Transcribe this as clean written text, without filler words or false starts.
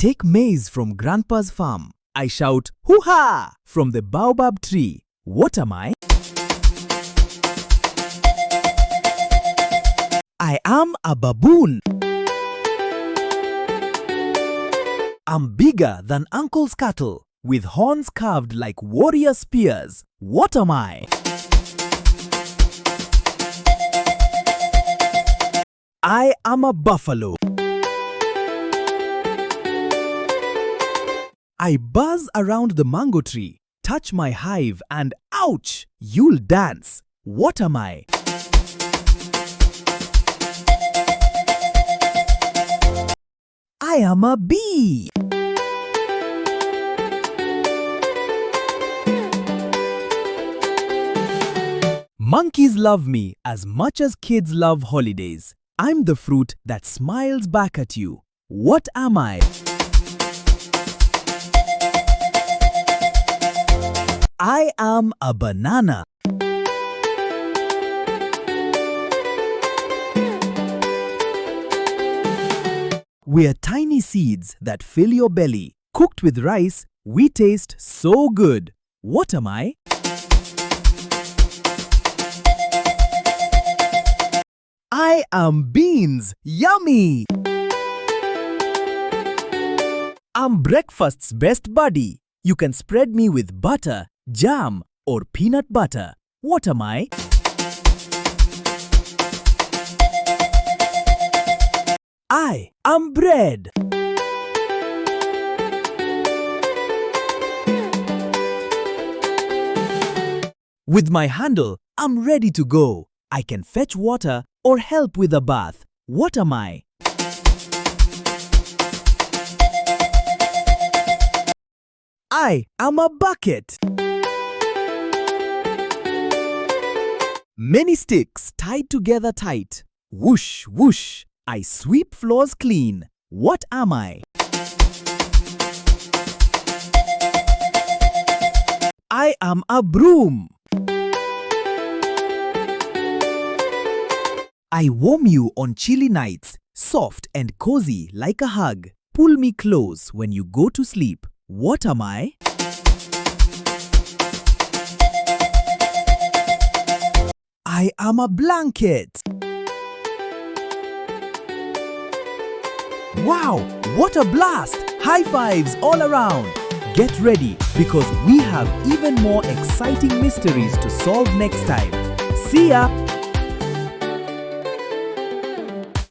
take maize from Grandpa's farm. I shout, hoo-ha! From the baobab tree. What am I? I am a baboon. I'm bigger than Uncle's cattle, with horns carved like warrior spears. What am I? I am a buffalo. I buzz around the mango tree, touch my hive and ouch! You'll dance. What am I? I am a bee. Monkeys love me as much as kids love holidays. I'm the fruit that smiles back at you. What am I? I am a banana. We're tiny seeds that fill your belly. Cooked with rice, we taste so good. What am I? I am beans. Yummy! I'm breakfast's best buddy. You can spread me with butter, jam, or peanut butter. What am I? I am bread. With my handle, I'm ready to go. I can fetch water or help with a bath. What am I? I am a bucket. Many sticks tied together tight. Whoosh, whoosh. I sweep floors clean. What am I? I am a broom. I warm you on chilly nights, soft and cozy like a hug. Pull me close when you go to sleep. What am I? I am a blanket. Wow, what a blast! High fives all around. Get ready because we have even more exciting mysteries to solve next time. See ya!